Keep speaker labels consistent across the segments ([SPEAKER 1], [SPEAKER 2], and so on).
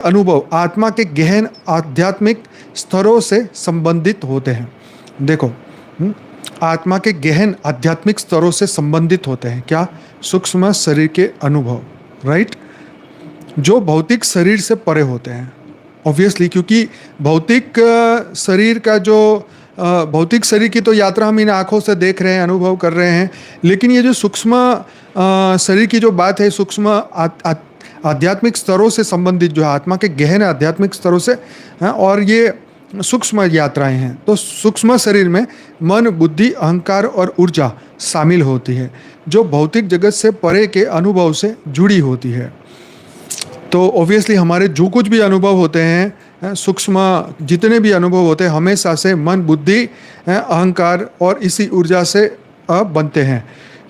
[SPEAKER 1] अनुभव आत्मा के गहन आध्यात्मिक स्तरों से संबंधित होते हैं। देखो, आत्मा के गहन आध्यात्मिक स्तरों से संबंधित होते हैं क्या? सूक्ष्म शरीर के अनुभव, राइट, जो भौतिक शरीर से परे होते हैं। ऑब्वियसली, क्योंकि शरीर का जो भौतिक शरीर की तो यात्रा हम इन आँखों से देख रहे हैं, अनुभव कर रहे हैं, लेकिन ये जो सूक्ष्म शरीर की जो बात है, सूक्ष्म आध्यात्मिक स्तरों से संबंधित जो है, आत्मा के गहन आध्यात्मिक स्तरों से, और ये सूक्ष्म यात्राएं हैं। तो सूक्ष्म शरीर में मन, बुद्धि, अहंकार और ऊर्जा शामिल होती है, जो भौतिक जगत से परे के अनुभव से जुड़ी होती है। तो ऑब्वियसली हमारे जो कुछ भी अनुभव होते हैं, सूक्ष्म जितने भी अनुभव होते हैं, हमेशा से मन, बुद्धि, अहंकार और इसी ऊर्जा से बनते हैं।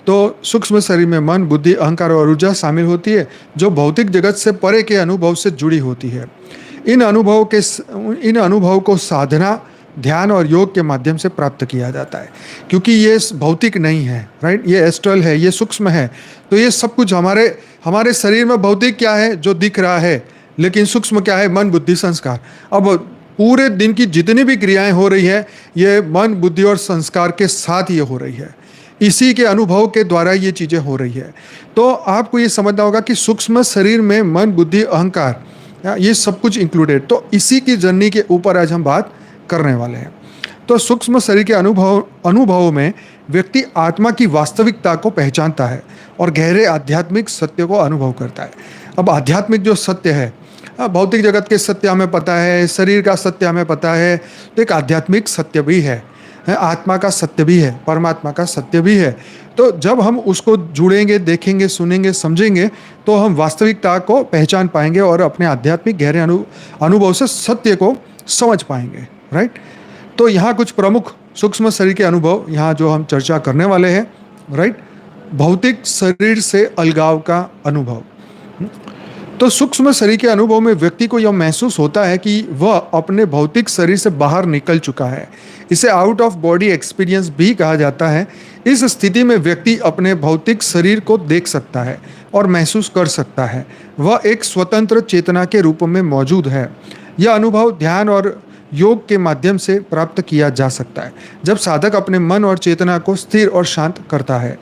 [SPEAKER 1] तो सूक्ष्म शरीर में मन, बुद्धि, अहंकार और ऊर्जा शामिल होती है, जो भौतिक जगत से परे के अनुभव से जुड़ी होती है। इन अनुभव को साधना, ध्यान और योग के माध्यम से प्राप्त किया जाता है, क्योंकि ये भौतिक नहीं है, राइट, ये एस्ट्रल है, ये सूक्ष्म है। तो ये सब कुछ हमारे शरीर में भौतिक क्या है, जो दिख रहा है, लेकिन सूक्ष्म क्या है, मन, बुद्धि, संस्कार। अब पूरे दिन की जितनी भी क्रियाएं हो रही है, ये मन, बुद्धि और संस्कार के साथ ये हो रही है, इसी के अनुभव के द्वारा ये चीज़ें हो रही है। तो आपको ये समझना होगा कि सूक्ष्म शरीर में मन, बुद्धि, अहंकार, ये सब कुछ इंक्लूडेड। तो इसी की जर्नी के ऊपर आज हम बात करने वाले हैं। तो सूक्ष्म शरीर के अनुभवों में व्यक्ति आत्मा की वास्तविकता को पहचानता है और गहरे आध्यात्मिक सत्य को अनुभव करता है। अब आध्यात्मिक जो सत्य है, भौतिक जगत के सत्य हमें पता है, शरीर का सत्य हमें पता है, तो एक आध्यात्मिक सत्य भी है, आत्मा का सत्य भी है, परमात्मा का सत्य भी है। तो जब हम उसको जुड़ेंगे, देखेंगे, सुनेंगे, समझेंगे, तो हम वास्तविकता को पहचान पाएंगे और अपने आध्यात्मिक गहरे अनुभव से सत्य को समझ पाएंगे, राइट। तो यहाँ कुछ प्रमुख सूक्ष्म शरीर के अनुभव यहाँ जो हम चर्चा करने वाले हैं, राइट। भौतिक शरीर से अलगाव का अनुभव। तो सूक्ष्म शरीर के अनुभव में व्यक्ति को यह महसूस होता है कि वह अपने भौतिक शरीर से बाहर निकल चुका है। इसे आउट ऑफ बॉडी एक्सपीरियंस भी कहा जाता है। इस स्थिति में व्यक्ति अपने भौतिक शरीर को देख सकता है और महसूस कर सकता है। वह एक स्वतंत्र चेतना के रूप में मौजूद है। यह अनुभव ध्यान और योग के माध्यम से प्राप्त किया जा सकता है, जब साधक अपने मन और चेतना को स्थिर और शांत करता है।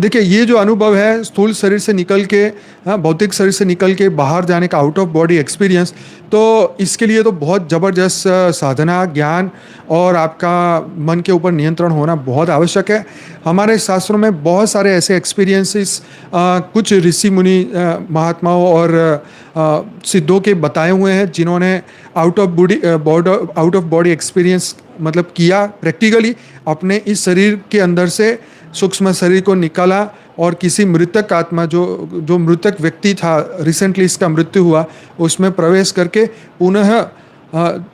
[SPEAKER 1] देखिए, ये जो अनुभव है स्थूल शरीर से निकल के, भौतिक शरीर से निकल के बाहर जाने का आउट ऑफ बॉडी एक्सपीरियंस, तो इसके लिए तो बहुत ज़बरदस्त साधना, ज्ञान और आपका मन के ऊपर नियंत्रण होना बहुत आवश्यक है। हमारे शास्त्रों में बहुत सारे ऐसे एक्सपीरियंसेस कुछ ऋषि मुनि, महात्माओं और सिद्धों के बताए हुए हैं, जिन्होंने आउट ऑफ बॉडी एक्सपीरियंस मतलब किया, प्रैक्टिकली अपने इस शरीर के अंदर से सूक्ष्म शरीर को निकाला और किसी मृतक आत्मा, जो मृतक व्यक्ति था, रिसेंटली इसका मृत्यु हुआ, उसमें प्रवेश करके पुनः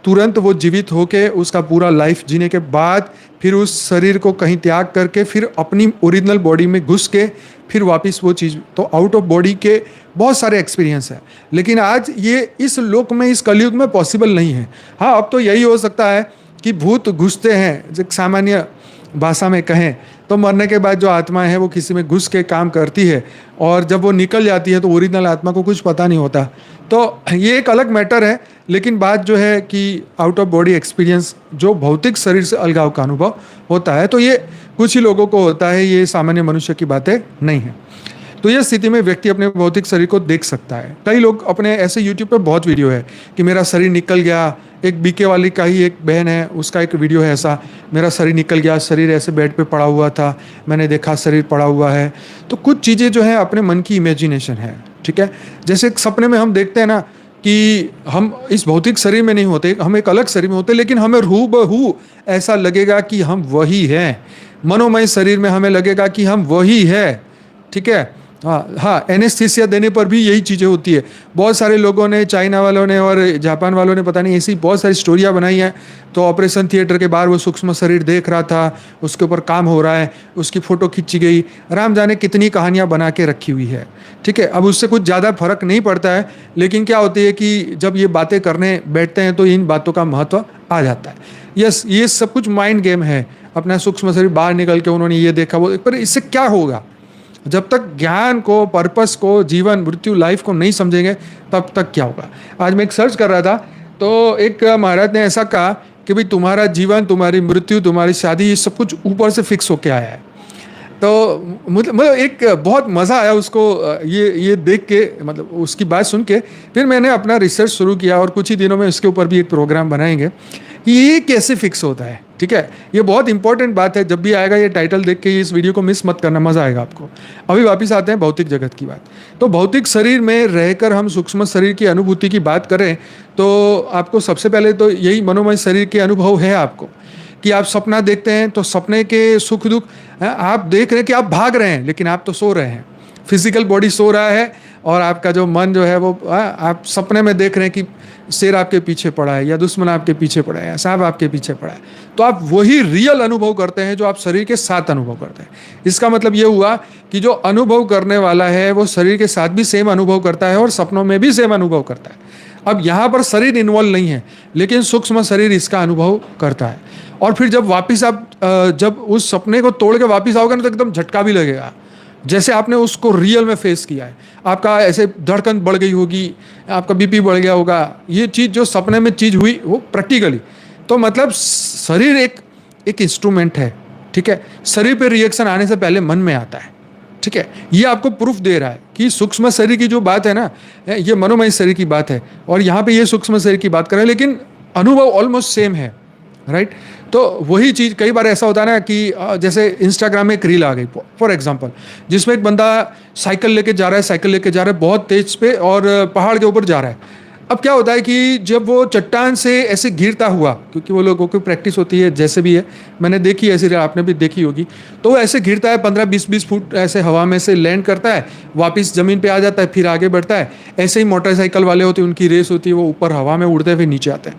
[SPEAKER 1] तुरंत वो जीवित होके उसका पूरा लाइफ जीने के बाद फिर उस शरीर को कहीं त्याग करके फिर अपनी ओरिजिनल बॉडी में घुस के फिर वापस वो चीज़, तो आउट ऑफ बॉडी के बहुत सारे एक्सपीरियंस है। लेकिन आज ये इस लोक में, इस कलयुग में पॉसिबल नहीं है। हाँ, अब तो यही हो सकता है कि भूत घुसते हैं, जो सामान्य भाषा में कहें तो मरने के बाद जो आत्मा है वो किसी में घुस के काम करती है, और जब वो निकल जाती है तो ओरिजिनल आत्मा को कुछ पता नहीं होता। तो ये एक अलग मैटर है। लेकिन बात जो है कि आउट ऑफ बॉडी एक्सपीरियंस, जो भौतिक शरीर से अलगाव का अनुभव होता है, तो ये कुछ ही लोगों को होता है, ये सामान्य मनुष्य की बातें नहीं है। तो यह स्थिति में व्यक्ति अपने भौतिक शरीर को देख सकता है। कई लोग अपने ऐसे यूट्यूब पर बहुत वीडियो है कि मेरा शरीर निकल गया। एक बीके वाली का ही एक बहन है, उसका एक वीडियो है ऐसा, मेरा शरीर निकल गया, शरीर ऐसे बेड पे पड़ा हुआ था, मैंने देखा शरीर पड़ा हुआ है। तो कुछ चीज़ें जो है अपने मन की इमेजिनेशन है, ठीक है। जैसे एक सपने में हम देखते हैं ना कि हम इस भौतिक शरीर में नहीं होते, हम एक अलग शरीर में होते, लेकिन हमें हूबहू ऐसा लगेगा कि हम वही हैं। मनोमय शरीर में हमें लगेगा कि हम वही है, ठीक है। हाँ, एनेस्थीसिया देने पर भी यही चीज़ें होती है। बहुत सारे लोगों ने, चाइना वालों ने और जापान वालों ने, पता नहीं ऐसी बहुत सारी स्टोरियाँ बनाई हैं। तो ऑपरेशन थिएटर के बाहर वो सूक्ष्म शरीर देख रहा था, उसके ऊपर काम हो रहा है, उसकी फ़ोटो खींची गई, राम जाने कितनी कहानियाँ बना के रखी हुई है, ठीक है। अब उससे कुछ ज़्यादा फर्क नहीं पड़ता है, लेकिन क्या होती है कि जब ये बातें करने बैठते हैं तो इन बातों का महत्व आ जाता है। यस, ये सब कुछ माइंड गेम है। अपना सूक्ष्म शरीर बाहर निकल के उन्होंने ये देखा वो, पर इससे क्या होगा? जब तक ज्ञान को, पर्पस को, जीवन मृत्यु लाइफ को नहीं समझेंगे तब तक क्या होगा। आज मैं एक सर्च कर रहा था तो एक महाराज ने ऐसा कहा कि भाई तुम्हारा जीवन, तुम्हारी मृत्यु, तुम्हारी शादी, ये सब कुछ ऊपर से फिक्स होके आया है। तो मतलब एक बहुत मज़ा आया उसको ये देख के, मतलब उसकी बात सुन के। फिर मैंने अपना रिसर्च शुरू किया और कुछ ही दिनों में इसके ऊपर भी एक प्रोग्राम बनाएंगे कि ये कैसे फिक्स होता है। ठीक है, ये बहुत इंपॉर्टेंट बात है। जब भी आएगा ये टाइटल देख के इस वीडियो को मिस मत करना, मज़ा आएगा आपको। अभी वापस आते हैं भौतिक जगत की बात। तो भौतिक शरीर में रहकर हम सूक्ष्म शरीर की अनुभूति की बात करें तो आपको सबसे पहले तो यही मनोमय शरीर के अनुभव है आपको, कि आप सपना देखते हैं तो सपने के सुख दुख, आप देख रहे हैं कि आप भाग रहे हैं लेकिन आप तो सो रहे हैं। फिजिकल बॉडी सो रहा है और आपका जो मन जो है वो, आप सपने में देख रहे हैं कि शेर आपके पीछे पड़ा है या दुश्मन आपके पीछे पड़ा है या सांप आपके पीछे पड़ा है। तो आप वही रियल अनुभव करते हैं जो आप शरीर के साथ अनुभव करते हैं। इसका मतलब ये हुआ कि जो अनुभव करने वाला है वो शरीर के साथ भी सेम अनुभव करता है और सपनों में भी सेम अनुभव करता है। अब यहाँ पर शरीर इन्वॉल्व नहीं है लेकिन सूक्ष्म शरीर इसका अनुभव करता है। और फिर जब वापस आप जब उस सपने को तोड़ के वापस आओगे ना तो एकदम झटका भी लगेगा, जैसे आपने उसको रियल में फेस किया है। आपका ऐसे धड़कन बढ़ गई होगी, आपका बीपी बढ़ गया होगा। ये चीज़ जो सपने में चीज़ हुई वो प्रैक्टिकली। तो मतलब शरीर एक इंस्ट्रूमेंट है। ठीक है, शरीर पे रिएक्शन आने से पहले मन में आता है। ठीक है, ये आपको प्रूफ दे रहा है कि सूक्ष्म शरीर की जो बात है ना, ये मनोमय शरीर की बात है और यहाँ पे ये सूक्ष्म शरीर की बात कर रहे हैं, लेकिन अनुभव ऑलमोस्ट सेम है। राइट, तो वही चीज़ कई बार ऐसा होता है ना कि जैसे इंस्टाग्राम में एक रील आ गई फॉर एग्जांपल, जिसमें एक बंदा साइकिल लेके जा रहा है बहुत तेज पे और पहाड़ के ऊपर जा रहा है। अब क्या होता है कि जब वो चट्टान से ऐसे गिरता हुआ, क्योंकि वो लोगों की प्रैक्टिस होती है जैसे भी है, मैंने देखी ऐसी रील, आपने भी देखी होगी, तो वो ऐसे गिरता है 15-20 फुट ऐसे हवा में से लैंड करता है, वापस ज़मीन पे आ जाता है, फिर आगे बढ़ता है। ऐसे ही मोटरसाइकिल वाले होते हैं, उनकी रेस होती है, वो ऊपर हवा में उड़ते हैं फिर नीचे आते हैं।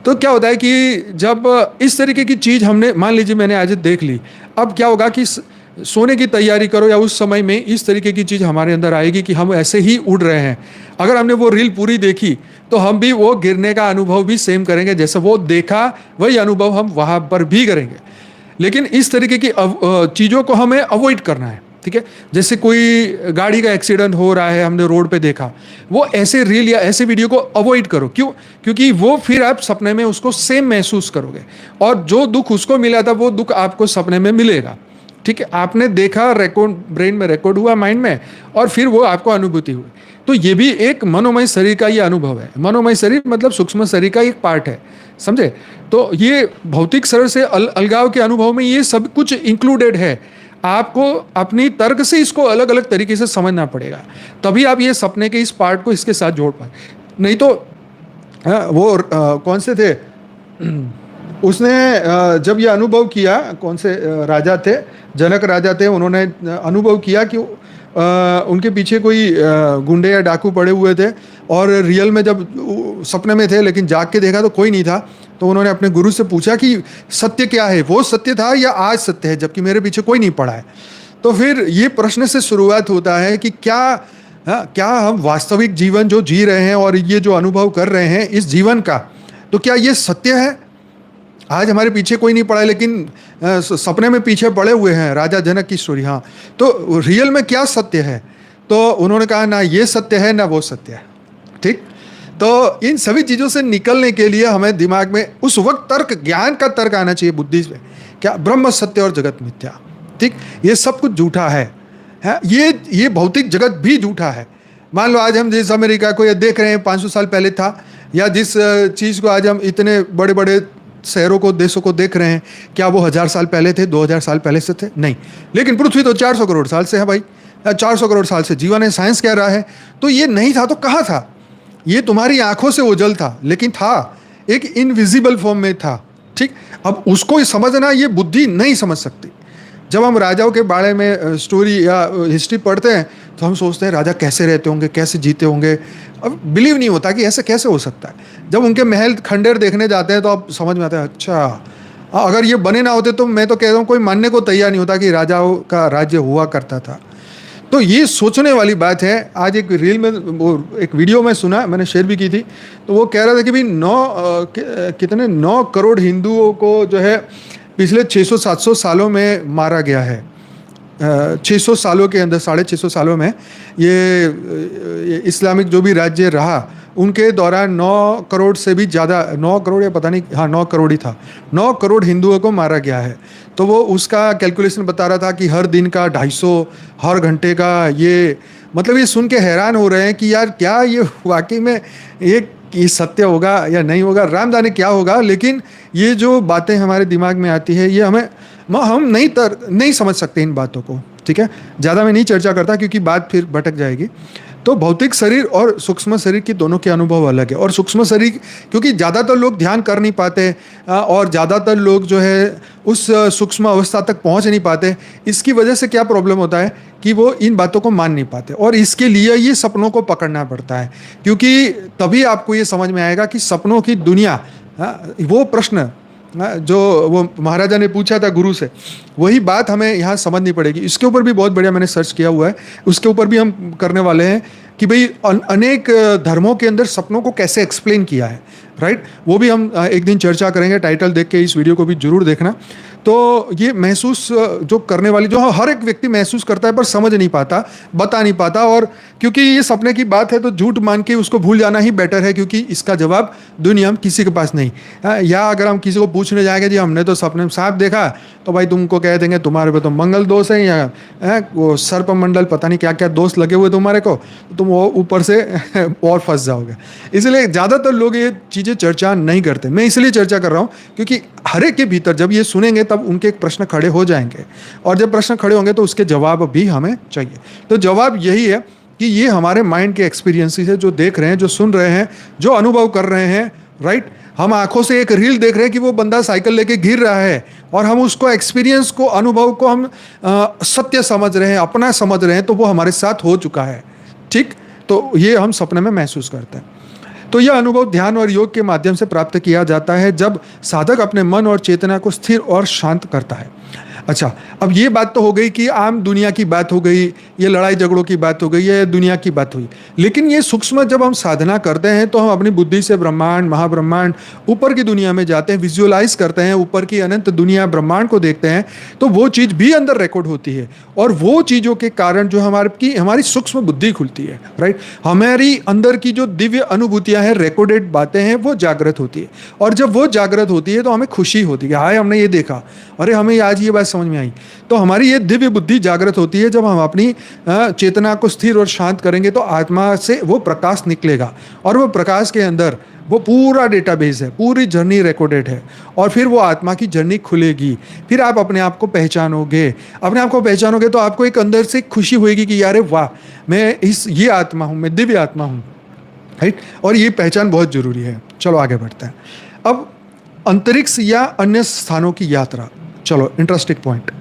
[SPEAKER 1] तो क्या होता है कि जब इस तरीके की चीज़ हमने, मान लीजिए मैंने आज देख ली, अब क्या होगा कि सोने की तैयारी करो या उस समय में इस तरीके की चीज़ हमारे अंदर आएगी कि हम ऐसे ही उड़ रहे हैं। अगर हमने वो रील पूरी देखी तो हम भी वो गिरने का अनुभव भी सेम करेंगे, जैसे वो देखा वही अनुभव हम वहाँ पर भी करेंगे। लेकिन इस तरीके की चीज़ों को हमें अवॉइड करना है। ठीक है, जैसे कोई गाड़ी का एक्सीडेंट हो रहा है, हमने रोड पे देखा, वो ऐसे रील या ऐसे वीडियो को अवॉइड करो। क्यों? क्योंकि वो फिर आप सपने में उसको सेम महसूस करोगे और जो दुख उसको मिला था वो दुख आपको सपने में मिलेगा। ठीक है, आपने देखा, रिकॉर्ड ब्रेन में रिकॉर्ड हुआ, माइंड में, और फिर वो आपको अनुभूति हुई। तो ये भी एक मनोमय शरीर का ये अनुभव है। मनोमय शरीर मतलब सूक्ष्म शरीर का एक पार्ट है, समझे? तो ये भौतिक शरीर से अलगाव के अनुभव में ये सब कुछ इंक्लूडेड है। आपको अपनी तर्क से इसको अलग अलग तरीके से समझना पड़ेगा, तभी आप ये सपने के इस पार्ट को इसके साथ जोड़ पाए। नहीं तो वो कौन से थे उसने जब ये अनुभव किया, कौन से राजा थे, जनक राजा थे, उन्होंने अनुभव किया कि उनके पीछे कोई गुंडे या डाकू पड़े हुए थे और रियल में जब सपने में थे लेकिन जाग के देखा तो कोई नहीं था। तो उन्होंने अपने गुरु से पूछा कि सत्य क्या है, वो सत्य था या आज सत्य है जबकि मेरे पीछे कोई नहीं पड़ा है। तो फिर ये प्रश्न से शुरुआत होता है कि क्या हम वास्तविक जीवन जो जी रहे हैं और ये जो अनुभव कर रहे हैं इस जीवन का, तो क्या ये सत्य है? आज हमारे पीछे कोई नहीं पड़ा है लेकिन सपने में पीछे पड़े हुए हैं, राजा जनक की स्टोरी। हाँ, तो रियल में क्या सत्य है? तो उन्होंने कहा ना ये सत्य है ना वो सत्य है। ठीक, तो इन सभी चीज़ों से निकलने के लिए हमें दिमाग में उस वक्त तर्क, ज्ञान का तर्क आना चाहिए बुद्धि में, क्या ब्रह्म सत्य और जगत मिथ्या। ठीक, ये सब कुछ झूठा है, ये भौतिक जगत भी झूठा है। मान लो आज हम जिस अमेरिका को ये देख रहे हैं 500 साल पहले था, या जिस चीज़ को आज हम इतने बड़े बड़े शहरों को, देशों को देख रहे हैं, क्या वो 1000 साल पहले थे, 2000 साल पहले से थे? नहीं। लेकिन पृथ्वी तो 400 करोड़ साल से है भाई, 400 करोड़ साल से जीवन है, साइंस कह रहा है। तो ये नहीं था तो कहाँ था? ये तुम्हारी आंखों से ओझल था लेकिन था, एक इनविजिबल फॉर्म में था। ठीक, अब उसको समझना ये बुद्धि नहीं समझ सकती। जब हम राजाओं के बारे में स्टोरी या हिस्ट्री पढ़ते हैं तो हम सोचते हैं राजा कैसे रहते होंगे, कैसे जीते होंगे। अब बिलीव नहीं होता कि ऐसे कैसे हो सकता है। जब उनके महल खंडेर देखने जाते हैं तो अब समझ में आता है, अच्छा अगर ये बने ना होते तो मैं तो कह रहा हूँ कोई मानने को तैयार नहीं होता कि राजाओं का राज्य हुआ करता था। तो ये सोचने वाली बात है। आज एक रील में, वो एक वीडियो में सुना, मैंने शेयर भी की थी, तो वो कह रहा था कि भाई 9 करोड़ हिंदुओं को जो है पिछले 600-700 सालों में मारा गया है। 600 सालों के अंदर, 650 सालों में ये इस्लामिक जो भी राज्य रहा, उनके दौरान 9 करोड़ से भी ज़्यादा, 9 करोड़ या पता नहीं, हाँ 9 करोड़ ही था, 9 करोड़ हिंदुओं को मारा गया है। तो वो उसका कैलकुलेशन बता रहा था कि हर दिन का 250, हर घंटे का ये, मतलब ये सुन के हैरान हो रहे हैं कि यार क्या ये वाकई में ये सत्य होगा या नहीं होगा, राम जाने क्या होगा। लेकिन ये जो बातें हमारे दिमाग में आती है, ये हम नहीं समझ सकते इन बातों को, ठीक है। ज़्यादा मैं नहीं चर्चा करता क्योंकि बात फिर भटक जाएगी। तो भौतिक शरीर और सूक्ष्म शरीर की दोनों के अनुभव अलग है। और सूक्ष्म शरीर, क्योंकि ज़्यादातर लोग ध्यान कर नहीं पाते और ज़्यादातर लोग जो है उस सूक्ष्म अवस्था तक पहुंच नहीं पाते, इसकी वजह से क्या प्रॉब्लम होता है कि वो इन बातों को मान नहीं पाते। और इसके लिए ये सपनों को पकड़ना पड़ता है, क्योंकि तभी आपको ये समझ में आएगा कि सपनों की दुनिया, वो प्रश्न जो वो महाराजा ने पूछा था गुरु से, वही बात हमें यहाँ समझनी पड़ेगी। इसके ऊपर भी बहुत बढ़िया मैंने सर्च किया हुआ है, उसके ऊपर भी हम करने वाले हैं कि भाई अनेक धर्मों के अंदर सपनों को कैसे एक्सप्लेन किया है, राइट। वो भी हम एक दिन चर्चा करेंगे। टाइटल देख के इस वीडियो को भी जरूर देखना। तो ये महसूस जो करने वाली, जो हर एक व्यक्ति महसूस करता है पर समझ नहीं पाता, बता नहीं पाता, और क्योंकि ये सपने की बात है तो झूठ मान के उसको भूल जाना ही बेटर है, क्योंकि इसका जवाब दुनिया में किसी के पास नहीं। या अगर हम किसी को पूछने जाएंगे, जी हमने तो सपने में सांप देखा, तो भाई तुमको कह देंगे तुम्हारे पे तो मंगल दोष है, या वो सर्प मंडल पता नहीं क्या क्या दोष लगे हुए तुम्हारे को, तुम वो ऊपर से और फंस जाओगे। इसलिए ज़्यादातर लोग ये चीज़ें चर्चा नहीं करते। मैं इसलिए चर्चा कर रहा हूँ क्योंकि हर एक के भीतर जब ये सुनेंगे तब उनके एक प्रश्न खड़े हो जाएंगे, और जब प्रश्न खड़े होंगे तो उसके जवाब भी हमें चाहिए। तो जवाब यही है कि ये हमारे माइंड के एक्सपीरियंसेस है, जो देख रहे हैं, जो सुन रहे हैं, जो अनुभव कर रहे हैं, राइट। हम आंखों से एक रील देख रहे हैं कि वो बंदा साइकिल लेके गिर रहा है, और हम उसको एक्सपीरियंस को, अनुभव को हम सत्य समझ रहे हैं, अपना समझ रहे हैं, तो वो हमारे साथ हो चुका है, ठीक। तो ये हम सपने में महसूस करते हैं। तो यह अनुभव ध्यान और योग के माध्यम से प्राप्त किया जाता है जब साधक अपने मन और चेतना को स्थिर और शांत करता है। अच्छा, अब ये बात तो हो गई कि आम दुनिया की बात हो गई, ये लड़ाई झगड़ों की बात हो गई, ये दुनिया की बात हुई। लेकिन ये सूक्ष्म जब हम साधना करते हैं तो हम अपनी बुद्धि से ब्रह्मांड, महाब्रह्मांड, ऊपर की दुनिया में जाते हैं, विजुअलाइज करते हैं, ऊपर की अनंत दुनिया ब्रह्मांड को देखते हैं, तो वो चीज़ भी अंदर रिकॉर्ड होती है। और वो चीज़ों के कारण जो हमारी सूक्ष्म बुद्धि खुलती है, राइट। हमारी अंदर की जो दिव्य अनुभूतियाँ हैं, रिकॉर्डेड बातें हैं, वो जागृत होती है। और जब वो जागृत होती है तो हमें खुशी होती है, हाय हमने ये देखा, अरे हमें आज ये बात समझ में आई। तो हमारी ये दिव्य बुद्धि जागृत होती है। जब हम अपनी चेतना को स्थिर और शांत करेंगे तो आत्मा से वो प्रकाश निकलेगा, और वो प्रकाश के अंदर वो पूरा डेटाबेस है, पूरी जर्नी रिकॉर्डेड है, और फिर वो आत्मा की जर्नी खुलेगी। फिर आप अपने आप को पहचानोगे। अपने आप को पहचानोगे तो आपको एक अंदर से खुशी होगी कि यार वाह, मैं ये आत्मा हूँ, मैं दिव्य आत्मा हूँ, राइट। और ये पहचान बहुत जरूरी है। चलो आगे बढ़ते हैं। अब अंतरिक्ष या अन्य स्थानों की यात्रा, चलो इंटरेस्टिंग पॉइंट।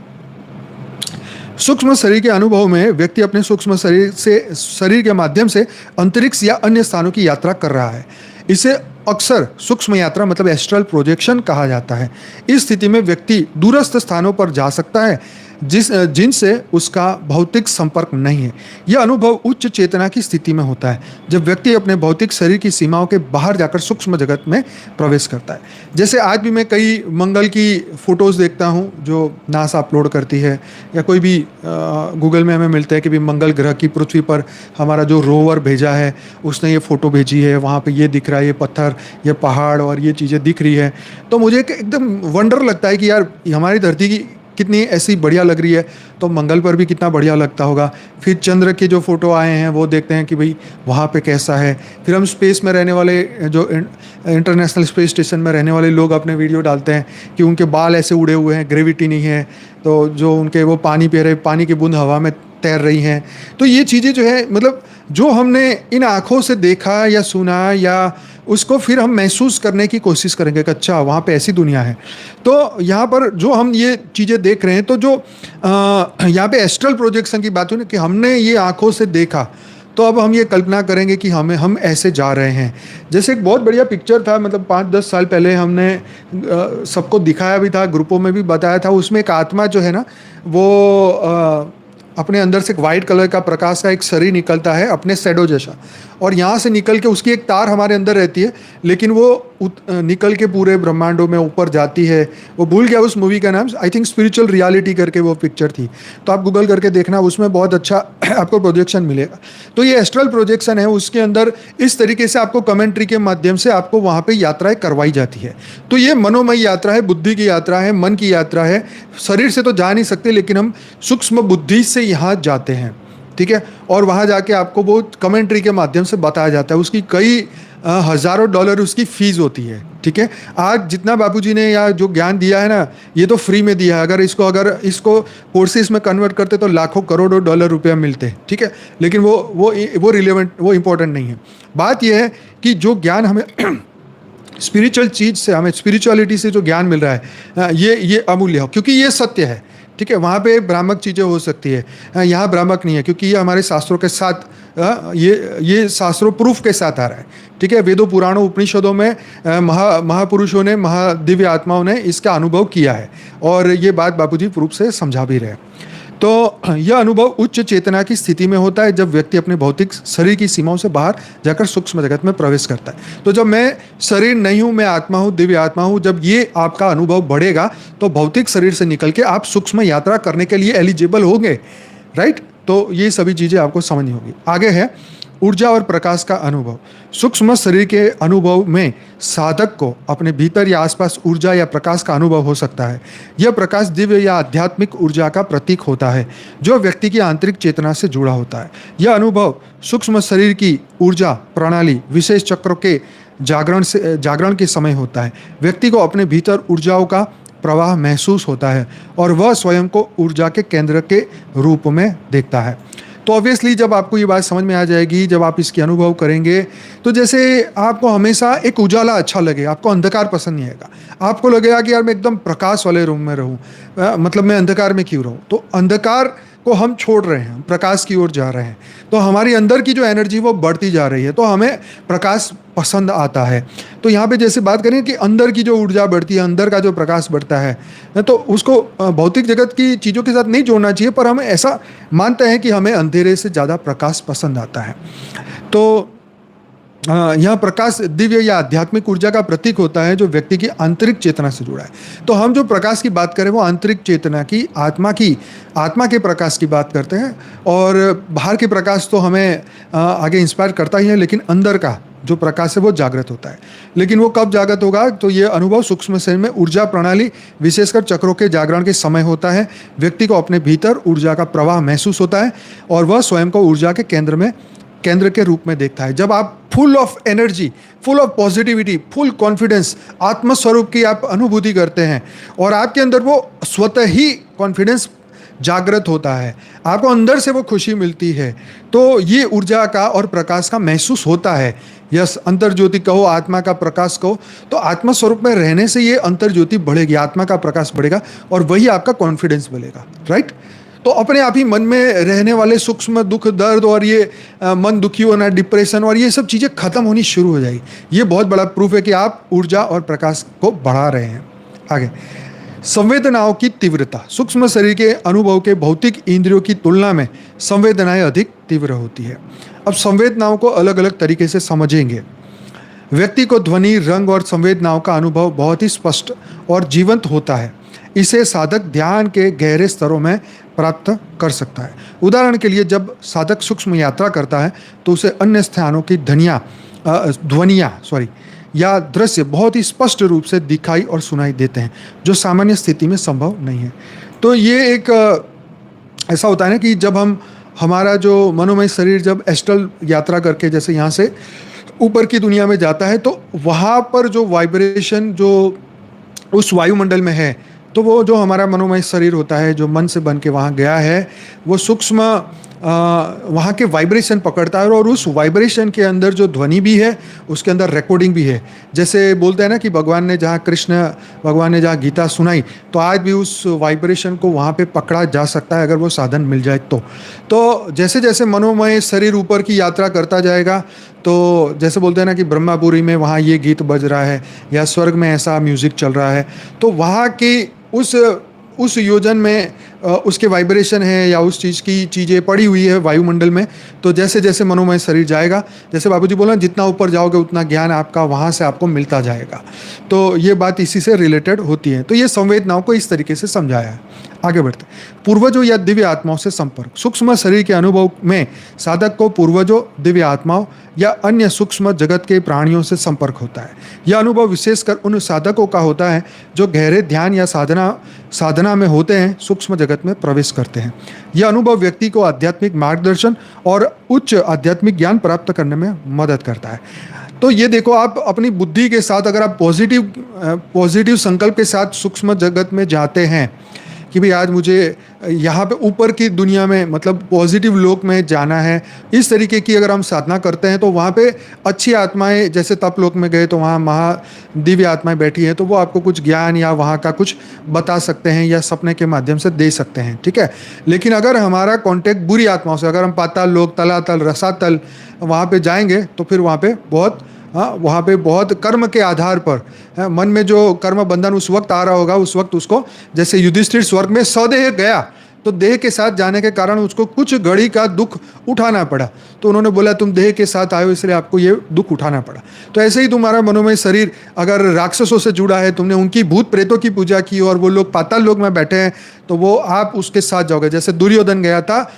[SPEAKER 1] सूक्ष्म शरीर के अनुभव में व्यक्ति अपने सूक्ष्म शरीर के माध्यम से अंतरिक्ष या अन्य स्थानों की यात्रा कर रहा है। इसे अक्सर सूक्ष्म यात्रा मतलब एस्ट्रल प्रोजेक्शन कहा जाता है। इस स्थिति में व्यक्ति दूरस्थ स्थानों पर जा सकता है जिनसे उसका भौतिक संपर्क नहीं है। यह अनुभव उच्च चेतना की स्थिति में होता है, जब व्यक्ति अपने भौतिक शरीर की सीमाओं के बाहर जाकर सूक्ष्म जगत में प्रवेश करता है। जैसे आज भी मैं कई मंगल की फ़ोटोज़ देखता हूँ जो नासा अपलोड करती है, या कोई भी गूगल में हमें मिलता है कि भी मंगल ग्रह की पृथ्वी पर हमारा जो रोवर भेजा है उसने ये फ़ोटो भेजी है, वहाँ पर ये दिख रहा है, ये पत्थर, ये पहाड़ और ये चीज़ें दिख रही है। तो मुझे एकदम वंडर लगता है कि यार हमारी धरती की कितनी ऐसी बढ़िया लग रही है, तो मंगल पर भी कितना बढ़िया लगता होगा। फिर चंद्र के जो फ़ोटो आए हैं वो देखते हैं कि भाई वहाँ पे कैसा है। फिर हम स्पेस में रहने वाले, जो इंटरनेशनल स्पेस स्टेशन में रहने वाले लोग अपने वीडियो डालते हैं कि उनके बाल ऐसे उड़े हुए हैं, ग्रेविटी नहीं है, तो जो उनके वो पानी पी रहे, पानी की बूंद हवा में तैर रही हैं। तो ये चीज़ें जो है, मतलब जो हमने इन आँखों से देखा या सुना, या उसको फिर हम महसूस करने की कोशिश करेंगे कि अच्छा वहाँ पे ऐसी दुनिया है। तो यहाँ पर जो हम ये चीज़ें देख रहे हैं, तो जो यहाँ पे एस्ट्रल प्रोजेक्शन की बात हुई ना कि हमने ये आँखों से देखा, तो अब हम ये कल्पना करेंगे कि हम ऐसे जा रहे हैं। जैसे एक बहुत बढ़िया पिक्चर था, मतलब 5-10 साल पहले हमने सबको दिखाया भी था, ग्रुपों में भी बताया था। उसमें एक आत्मा जो है ना, वो अपने अंदर से एक वाइट कलर का प्रकाश का एक शरीर निकलता है अपने शैडो जैसा, और यहाँ से निकल के उसकी एक तार हमारे अंदर रहती है, लेकिन वो निकल के पूरे ब्रह्मांडों में ऊपर जाती है। वो भूल गया उस मूवी का नाम, आई थिंक स्पिरिचुअल रियलिटी करके वो पिक्चर थी, तो आप गूगल करके देखना, उसमें बहुत अच्छा आपको प्रोजेक्शन मिलेगा। तो ये एस्ट्रल प्रोजेक्शन है, उसके अंदर इस तरीके से आपको कमेंट्री के माध्यम से आपको वहाँ पे यात्राएं करवाई जाती है। तो ये मनोमय यात्रा है, बुद्धि की यात्रा है, मन की यात्रा है। शरीर से तो जा नहीं सकते, लेकिन हम सूक्ष्म बुद्धि से यहाँ जाते हैं, ठीक है। और वहाँ जाके आपको वो कमेंट्री के माध्यम से बताया जाता है। उसकी कई हज़ारों डॉलर उसकी फीस होती है, ठीक है। आज जितना बापूजी ने या जो ज्ञान दिया है ना, ये तो फ्री में दिया है। अगर इसको कोर्सेज में कन्वर्ट करते तो लाखों करोड़ों डॉलर रुपया मिलते हैं, ठीक है। लेकिन वो रिलेवेंट, वो इम्पोर्टेंट नहीं है। बात यह है कि जो ज्ञान हमें स्पिरिचुअल चीज़ से, हमें स्पिरिचुअलिटी से जो ज्ञान मिल रहा है, ये अमूल्य हो, क्योंकि ये सत्य है, ठीक है। वहाँ पे भ्रामक चीज़ें हो सकती है, यहाँ भ्रामक नहीं है, क्योंकि ये हमारे शास्त्रों के साथ, ये शास्त्रों प्रूफ के साथ आ रहा है, ठीक है। वेदों, पुराणों, उपनिषदों में महापुरुषों ने, महादिव्य आत्माओं ने इसका अनुभव किया है, और ये बात बापूजी प्रूफ से समझा भी रहे। तो यह अनुभव उच्च चेतना की स्थिति में होता है, जब व्यक्ति अपने भौतिक शरीर की सीमाओं से बाहर जाकर सूक्ष्म जगत में प्रवेश करता है। तो जब मैं शरीर नहीं हूँ, मैं आत्मा हूँ, दिव्य आत्मा हूँ, जब ये आपका अनुभव बढ़ेगा तो भौतिक शरीर से निकल के आप सूक्ष्म यात्रा करने के लिए एलिजिबल होंगे, राइट। तो ये सभी चीज़ें आपको समझनी होगी। आगे है ऊर्जा और प्रकाश का अनुभव। सूक्ष्म शरीर के अनुभव में साधक को अपने भीतर या आसपास ऊर्जा या प्रकाश का अनुभव हो सकता है। यह प्रकाश दिव्य या आध्यात्मिक ऊर्जा का प्रतीक होता है, जो व्यक्ति की आंतरिक चेतना से जुड़ा होता है। यह अनुभव सूक्ष्म शरीर की ऊर्जा प्रणाली विशेष चक्रों के जागरण के समय होता है। व्यक्ति को अपने भीतर ऊर्जाओं का प्रवाह महसूस होता है, और वह स्वयं को ऊर्जा के केंद्र के रूप में देखता है। तो ऑब्वियसली जब आपको ये बात समझ में आ जाएगी, जब आप इसकी अनुभव करेंगे, तो जैसे आपको हमेशा एक उजाला अच्छा लगे, आपको अंधकार पसंद नहीं आएगा। आपको लगेगा कि यार मैं एकदम प्रकाश वाले रूम में रहूं, मतलब मैं अंधकार में क्यों रहूं। तो अंधकार को हम छोड़ रहे हैं, प्रकाश की ओर जा रहे हैं, तो हमारी अंदर की जो एनर्जी वो बढ़ती जा रही है, तो हमें प्रकाश पसंद आता है। तो यहाँ पे जैसे बात करें कि अंदर की जो ऊर्जा बढ़ती है, अंदर का जो प्रकाश बढ़ता है, तो उसको भौतिक जगत की चीज़ों के साथ नहीं जोड़ना चाहिए, पर हम ऐसा मानते हैं कि हमें अंधेरे से ज़्यादा प्रकाश पसंद आता है। तो यहाँ प्रकाश दिव्य या आध्यात्मिक ऊर्जा का प्रतीक होता है, जो व्यक्ति की आंतरिक चेतना से जुड़ा है। तो हम जो प्रकाश की बात करें वो आंतरिक चेतना की, आत्मा के प्रकाश की बात करते हैं। और बाहर के प्रकाश तो हमें आगे इंस्पायर करता ही है, लेकिन अंदर का जो प्रकाश है वो जागृत होता है। लेकिन वो कब जागृत होगा, तो ये अनुभव सूक्ष्म शरीर में ऊर्जा प्रणाली विशेषकर चक्रों के जागरण के समय होता है। व्यक्ति को अपने भीतर ऊर्जा का प्रवाह महसूस होता है, और वह स्वयं को ऊर्जा के केंद्र के रूप में देखता है। जब आप full of energy, full of positivity, full confidence, आत्मस्वरूप की आप अनुभूति करते हैं, और आपके अंदर वो स्वतः ही कॉन्फिडेंस जागृत होता है, आपको अंदर से वो खुशी मिलती है, तो ये ऊर्जा का और प्रकाश का महसूस होता है। यस, अंतर ज्योति कहो, आत्मा का प्रकाश कहो, तो आत्मा स्वरूप में रहने से ये अंतर ज्योति बढ़ेगी, आत्मा का प्रकाश बढ़ेगा, और वही आपका कॉन्फिडेंस बढ़ेगा, राइट। तो अपने आप ही मन में रहने वाले सूक्ष्म दुख, दर्द, और ये मन दुखी होना, डिप्रेशन, और ये सब चीज़ें खत्म होनी शुरू हो जाएगी। ये बहुत बड़ा प्रूफ है कि आप ऊर्जा और प्रकाश को बढ़ा रहे हैं। आगे, संवेदनाओं की तीव्रता। सूक्ष्म शरीर के अनुभव के भौतिक इंद्रियों की तुलना में संवेदनाएं अधिक तीव्र होती है। अब संवेदनाओं को अलग अलग तरीके से समझेंगे। व्यक्ति को ध्वनि, रंग और संवेदनाओं का अनुभव बहुत ही स्पष्ट और जीवंत होता है। इसे साधक ध्यान के गहरे स्तरों में प्राप्त कर सकता है। उदाहरण के लिए, जब साधक सूक्ष्म यात्रा करता है तो उसे अन्य स्थानों की ध्वनियाँ या दृश्य बहुत ही स्पष्ट रूप से दिखाई और सुनाई देते हैं, जो सामान्य स्थिति में संभव नहीं है। तो ये एक ऐसा होता है ना कि जब हमारा जो मनोमय शरीर जब एस्ट्रल यात्रा करके जैसे यहाँ से ऊपर की दुनिया में जाता है, तो वहाँ पर जो वाइब्रेशन जो उस वायुमंडल में है, तो वो जो हमारा मनोमय शरीर होता है, जो मन से बन के वहाँ गया है, वो सूक्ष्म वहाँ के वाइब्रेशन पकड़ता है, और उस वाइब्रेशन के अंदर जो ध्वनि भी है, उसके अंदर रिकॉर्डिंग भी है। जैसे बोलते हैं ना कि कृष्ण भगवान ने जहाँ गीता सुनाई, तो आज भी उस वाइब्रेशन को वहाँ पे पकड़ा जा सकता है, अगर वो साधन मिल जाए तो जैसे जैसे मनोमय शरीर ऊपर की यात्रा करता जाएगा, तो जैसे बोलते हैं ना कि ब्रह्मापुरी में वहाँ ये गीत बज रहा है, या स्वर्ग में ऐसा म्यूज़िक चल रहा है, तो वहाँ की उस योजन में उसके वाइब्रेशन है या उस चीज़ की चीज़ें पड़ी हुई है वायुमंडल में, तो जैसे जैसे मनोमय शरीर जाएगा, जैसे बाबूजी बोला, जितना ऊपर जाओगे उतना ज्ञान आपका वहाँ से आपको मिलता जाएगा। तो ये बात इसी से रिलेटेड होती है। तो ये संवेदनाओं को इस तरीके से समझाया है। आगे बढ़ते, पूर्वजों या दिव्य आत्माओं से संपर्क। सूक्ष्म शरीर के अनुभव में साधक को पूर्वजों, दिव्य आत्माओं या अन्य सूक्ष्म जगत के प्राणियों से संपर्क होता है। यह अनुभव विशेषकर उन साधकों का होता है जो गहरे ध्यान या साधना में होते हैं, सूक्ष्म जगत में प्रवेश करते हैं। यह अनुभव व्यक्ति को आध्यात्मिक मार्गदर्शन और उच्च आध्यात्मिक ज्ञान प्राप्त करने में मदद करता है। तो ये देखो, आप अपनी बुद्धि के साथ अगर आप पॉजिटिव संकल्प के साथ सूक्ष्म जगत में जाते हैं कि भाई आज मुझे यहाँ पे ऊपर की दुनिया में, मतलब पॉजिटिव लोक में जाना है, इस तरीके की अगर हम साधना करते हैं तो वहाँ पे अच्छी आत्माएं, जैसे तप लोक में गए तो वहाँ दिव्य आत्माएं बैठी हैं, तो वो आपको कुछ ज्ञान या वहाँ का कुछ बता सकते हैं या सपने के माध्यम से दे सकते हैं, ठीक है। लेकिन अगर हमारा कॉन्टेक्ट बुरी आत्माओं से, अगर हम पाताल लोक, तलातल, रसातल वहाँ पे जाएंगे तो फिर वहाँ पे बहुत कर्म के आधार पर मन में जो कर्म बंधन उस वक्त आ रहा होगा, उस वक्त उसको, जैसे युधिष्ठिर स्वर्ग में सदेह गया तो देह के साथ जाने के कारण उसको कुछ घड़ी का दुख उठाना पड़ा। तो उन्होंने बोला तुम देह के साथ आए हो इसलिए आपको ये दुख उठाना पड़ा। तो ऐसे ही तुम्हारा मनोमय शरीर अगर राक्षसों से जुड़ा है, तुमने उनकी भूत प्रेतों की पूजा की और वो लोग पाताल लोक में बैठे हैं, तो वो आप उसके साथ जाओगे। जैसे दुर्योधन गया था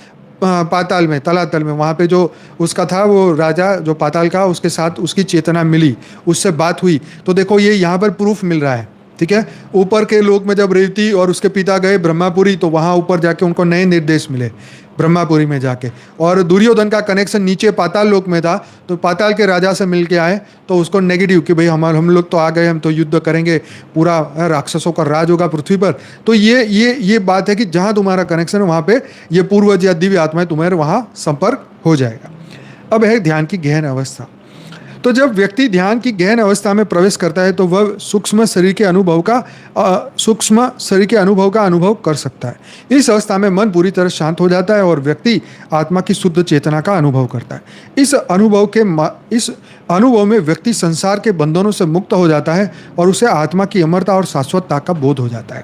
[SPEAKER 1] पाताल में, तलातल में, वहाँ पे जो उसका था वो राजा जो पाताल का, उसके साथ उसकी चेतना मिली, उससे बात हुई। तो देखो ये यहाँ पर प्रूफ मिल रहा है, ठीक है। ऊपर के लोक में जब रेवती और उसके पिता गए ब्रह्मापुरी, तो वहाँ ऊपर जाके उनको नए निर्देश मिले ब्रह्मापुरी में जाके। और दुर्योधन का कनेक्शन नीचे पाताल लोक में था, तो पाताल के राजा से मिल के आए तो उसको नेगेटिव कि भाई हम लोग तो आ गए, हम तो युद्ध करेंगे, पूरा राक्षसों का राज होगा पृथ्वी पर। तो ये बात है कि जहाँ तुम्हारा कनेक्शन है वहाँ पे ये पूर्वज या दिव्य आत्माएं तुम्हारे वहाँ संपर्क हो जाएगा। अब है ध्यान की गहन अवस्था। तो जब व्यक्ति ध्यान की गहन अवस्था में प्रवेश करता है तो वह सूक्ष्म शरीर के अनुभव का अनुभव कर सकता है। इस अवस्था में मन पूरी तरह शांत हो जाता है और व्यक्ति आत्मा की शुद्ध चेतना का अनुभव करता है। इस अनुभव में व्यक्ति संसार के बंधनों से मुक्त हो जाता है और उसे आत्मा की अमरता और शाश्वतता का बोध हो जाता है।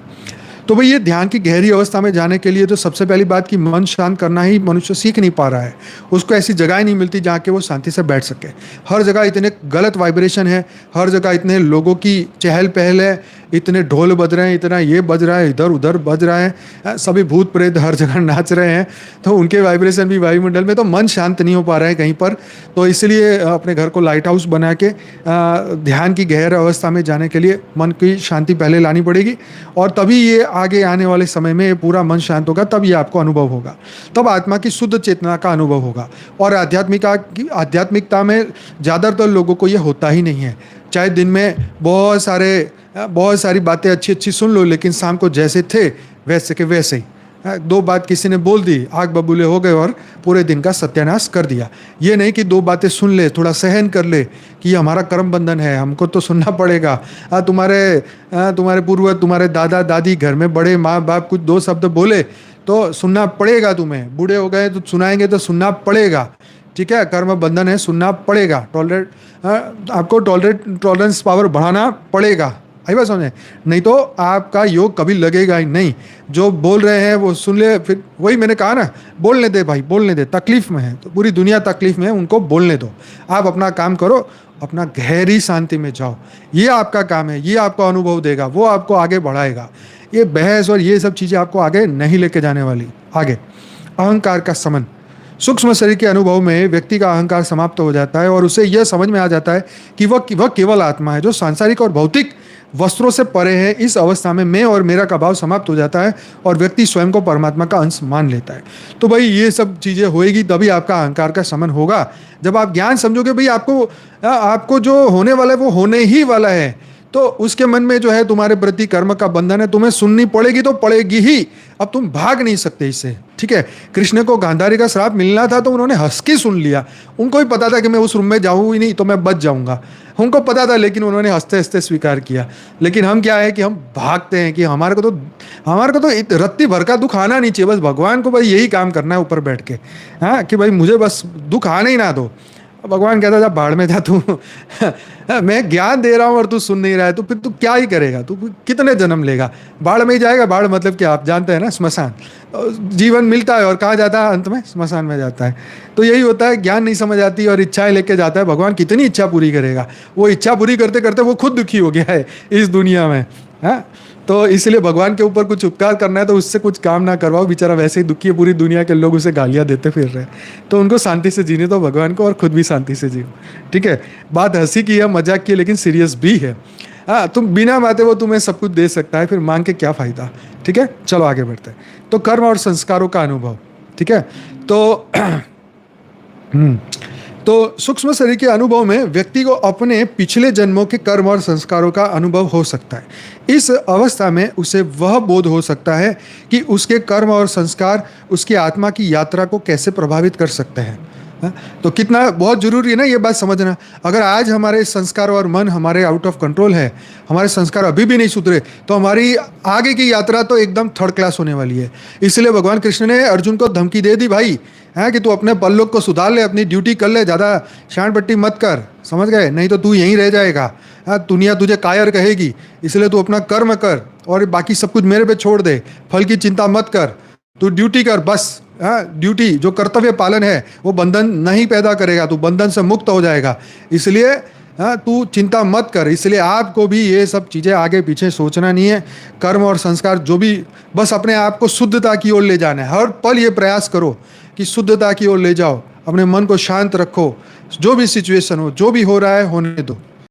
[SPEAKER 1] तो भाई ये ध्यान की गहरी अवस्था में जाने के लिए तो सबसे पहली बात कि मन शांत करना ही मनुष्य सीख नहीं पा रहा है। उसको ऐसी जगह नहीं मिलती जहाँ के वो शांति से बैठ सके। हर जगह इतने गलत वाइब्रेशन है, हर जगह इतने लोगों की चहल पहल है, इतने ढोल बज रहे हैं, इतना ये बज रहा है, इधर उधर बज रहा है, सभी भूत प्रेत हर जगह नाच रहे हैं, तो उनके वाइब्रेशन भी वायुमंडल में, तो मन शांत नहीं हो पा रहा है कहीं पर। तो इसलिए अपने घर को लाइट हाउस बना के ध्यान की गहर अवस्था में जाने के लिए मन की शांति पहले लानी पड़ेगी, और तभी ये आगे आने वाले समय में ये पूरा मन शांत होगा, तब ये आपको अनुभव होगा, तब आत्मा की शुद्ध चेतना का अनुभव होगा। और आध्यात्मिकता में ज़्यादातर लोगों को ये होता ही नहीं है। चाहे दिन में बहुत सारी बातें अच्छी सुन लो, लेकिन शाम को जैसे थे वैसे के वैसे ही, दो बात किसी ने बोल दी, आग बबूले हो गए और पूरे दिन का सत्यानाश कर दिया। ये नहीं कि दो बातें सुन ले, थोड़ा सहन कर ले कि ये हमारा कर्म बंधन है, हमको तो सुनना पड़ेगा। तुम्हारे पूर्वज, तुम्हारे दादा दादी, घर में बड़े माँ बाप कुछ दो शब्द बोले तो सुनना पड़ेगा तुम्हें। बूढ़े हो गए तो सुनाएंगे तो सुनना पड़ेगा, ठीक है, कर्म बंधन है, सुनना पड़ेगा। आपको टॉलरेंस पावर बढ़ाना पड़ेगा, आई बात समझे, नहीं तो आपका योग कभी लगेगा ही नहीं। जो बोल रहे हैं वो सुन ले, फिर वही मैंने कहा ना, बोलने दे भाई, बोलने दे। तकलीफ में है तो पूरी दुनिया तकलीफ में है, उनको बोलने दो। आप अपना काम करो, अपना गहरी शांति में जाओ, ये आपका काम है, ये आपको अनुभव देगा, वो आपको आगे बढ़ाएगा। ये बहस और ये सब चीज़ें आपको आगे नहीं लेके जाने वाली। आगे अहंकार का समन। सूक्ष्म शरीर के अनुभव में व्यक्ति का अहंकार समाप्त हो जाता है और उसे यह समझ में आ जाता है कि वह केवल आत्मा है जो सांसारिक और भौतिक वस्त्रों से परे है। इस अवस्था में मैं और मेरा का भाव समाप्त हो जाता है और व्यक्ति स्वयं को परमात्मा का अंश मान लेता है। तो भाई ये सब चीज़ें होएगी तभी आपका अहंकार का शमन होगा। जब आप ज्ञान समझोगे भाई आपको जो होने वाला है वो होने ही वाला है, तो उसके मन में जो है तुम्हारे प्रति कर्म का बंधन है, तुम्हें सुननी पड़ेगी तो पड़ेगी ही, अब तुम भाग नहीं सकते इससे, ठीक है। कृष्ण को गांधारी का श्राप मिलना था तो उन्होंने हंस के सुन लिया। उनको भी पता था कि मैं उस रूम में जाऊँ ही नहीं तो मैं बच जाऊंगा, उनको पता था, लेकिन उन्होंने हंसते हंसते स्वीकार किया। लेकिन हम क्या है कि हम भागते हैं कि हमारे को तो रत्ती भर का दुख आना नहीं चाहिए, बस भगवान को भाई यही काम करना है ऊपर बैठ के, हाँ, कि भाई मुझे बस दुख आने ही ना दो। भगवान कहता जा भाड़ में जा तू। मैं ज्ञान दे रहा हूं और तू सुन नहीं रहा है, तो फिर तू क्या ही करेगा, तू कितने जन्म लेगा, भाड़ में ही जाएगा। भाड़ मतलब क्या, आप जानते हैं ना, स्मशान। जीवन मिलता है और कहाँ जाता है, अंत में स्मशान में जाता है। तो यही होता है, ज्ञान नहीं समझ आती और इच्छाएं लेके जाता है। भगवान कितनी इच्छा पूरी करेगा, वो इच्छा पूरी करते करते वो खुद दुखी हो गया है इस दुनिया में। हाँ, तो इसलिए भगवान के ऊपर कुछ उपकार करना है तो उससे कुछ काम ना करवाओ, बेचारा वैसे ही दुखी है, पूरी दुनिया के लोग उसे गालियां देते फिर रहे। तो उनको शांति से जीने दो भगवान को, और खुद भी शांति से जियो। ठीक है, बात हंसी की है, मजाक की है, लेकिन सीरियस भी है। हाँ, तुम बिना माते वो तुम्हें सब कुछ दे सकता है, फिर मांग के क्या फायदा। ठीक है, चलो आगे बढ़ते हैं। तो कर्म और संस्कारों का अनुभव। ठीक है, तो तो सूक्ष्म शरीर के अनुभव में व्यक्ति को अपने पिछले जन्मों के कर्म और संस्कारों का अनुभव हो सकता है। इस अवस्था में उसे वह बोध हो सकता है कि उसके कर्म और संस्कार उसकी आत्मा की यात्रा को कैसे प्रभावित कर सकते हैं। तो कितना बहुत जरूरी है ना ये बात समझना। अगर आज हमारे संस्कार और मन हमारे आउट ऑफ कंट्रोल है, हमारे संस्कार अभी भी नहीं सुधरे, तो हमारी आगे की यात्रा तो एकदम थर्ड क्लास होने वाली है। इसलिए भगवान कृष्ण ने अर्जुन को धमकी दे दी भाई, है कि तू अपने पल्लों को सुधार ले, अपनी ड्यूटी कर ले, ज़्यादा शान पट्टी मत कर, समझ गए, नहीं तो तू यहीं रह जाएगा। दुनिया तुझे कायर कहेगी, इसलिए तू अपना कर्म कर और बाकी सब कुछ मेरे पे छोड़ दे, फल की चिंता मत कर, तू ड्यूटी कर बस। ड्यूटी जो कर्तव्य पालन है वो बंधन नहीं पैदा करेगा, तू बंधन से मुक्त हो जाएगा। इसलिए तू चिंता मत कर। इसलिए आपको भी ये सब चीज़ें आगे पीछे सोचना नहीं है। कर्म और संस्कार जो भी, बस अपने आप को शुद्धता की ओर ले जाना है। हर पल ये प्रयास करो कि शुद्धता की ओर ले जाओ, अपने मन को शांत रखो, जो भी सिचुएशन हो, जो भी हो रहा है होने दो।